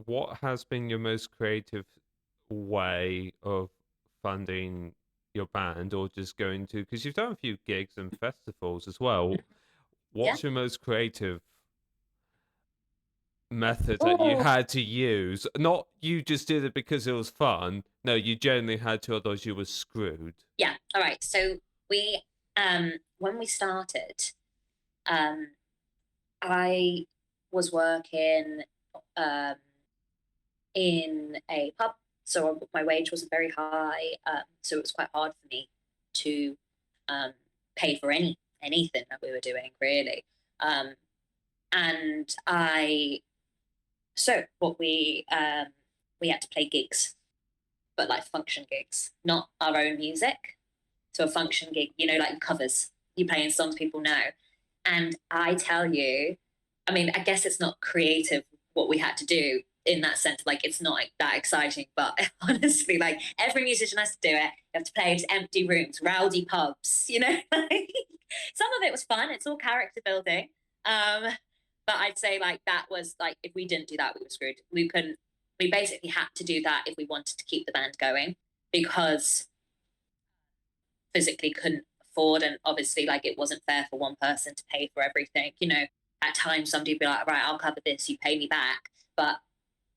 what has been your most creative way of funding your band, or just going to, because you've done a few gigs and festivals as well. Yeah. What's your most creative method that you Oh, had to use? Not you just did it because it was fun. No, you generally had to, otherwise you were screwed. yeah. All right. So we, when we started, um, I was working, um, in a pub, so my wage wasn't very high. So it was quite hard for me to, um, pay for anything that we were doing, really. Um, and I, so what we had to play gigs, but like function gigs, not our own music. So a function gig, like covers. You playing songs people know. And I tell you, I mean, I guess it's not creative what we had to do in that sense. Like, it's not like that exciting, but honestly, like every musician has to do it. You have to play to empty rooms, rowdy pubs, Some of it was fun. It's all character building. Um, but I'd say like that was like, if we didn't do that, we were screwed. We couldn't, we basically had to do that if we wanted to keep the band going because physically couldn't afford, and obviously like it wasn't fair for one person to pay for everything. At times somebody would be like, right, I'll cover this, you pay me back. But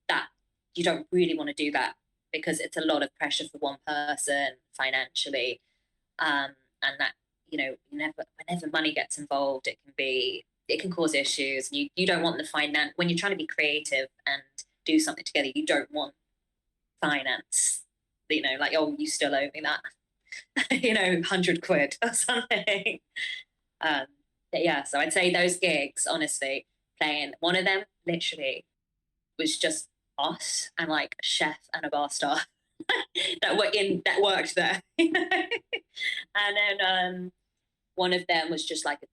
that, you don't really want to do that because it's a lot of pressure for one person financially. And that, whenever money gets involved, it can cause issues. You don't want the finance when you're trying to be creative and do something together. You don't want finance, like, oh, you still owe me that, 100 quid or something. Um, yeah, so I'd say those gigs, honestly, playing one of them literally was just us and like a chef and a bar staff that worked there. And then one of them was just like a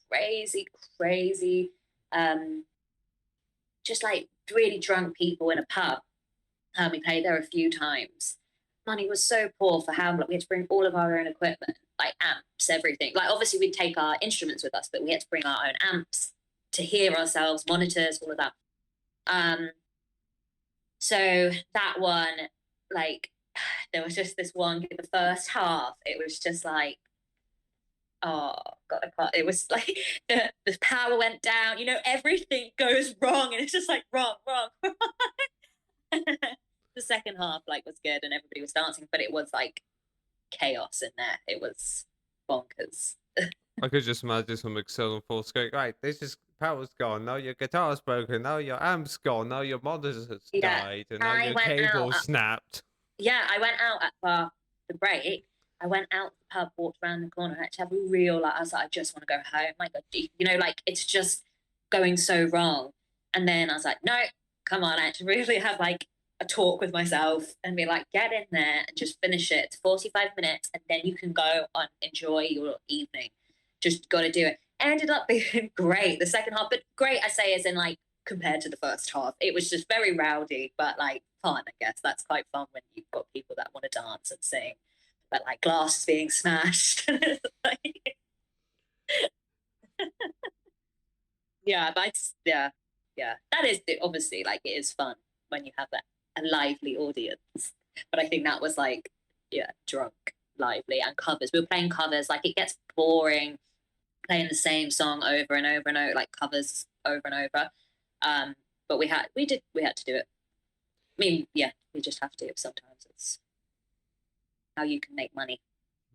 crazy, crazy, um, just like really drunk people in a pub. We played there a few times. Money was so poor for how we had to bring all of our own equipment, like amps, everything. Like obviously we'd take our instruments with us, but we had to bring our own amps to hear ourselves, monitors, all of that. Um, so that one, like, there was just this one. The first half, it was just like, oh god, I can't. It was like the power went down. Everything goes wrong, and it's just like wrong, wrong. The second half like was good and everybody was dancing, but it was like chaos in there. It was bonkers. I could just imagine some external force going, right, this is power's gone, now your guitar's broken, now your amp's gone, now your monitor's Yeah, died, and now I your went out. cable's snapped. Yeah, I went out at the break. I went out the pub, walked around the corner. I had to have a real like. I was like, I just want to go home. Like, like it's just going so wrong. And then I was like, no, come on. I had to really have like a talk with myself and be like, get in there and just finish it. It's 45 minutes, and then you can go and enjoy your evening. Just got to do it. Ended up being great the second half, but great I say as in like compared to the first half. It was just very rowdy, but like fun, I guess. That's quite fun when you've got people that want to dance and sing, but like glasses being smashed. Like, yeah, but yeah, yeah. That is obviously like it is fun when you have that a lively audience. But I think that was like, yeah, drunk, lively, and covers. We were playing covers. Like it gets boring playing the same song over and over and over, like covers over and over. Um, but we had to do it. I mean, yeah, you just have to. Sometimes it's how you can make money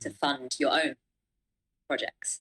to fund your own projects.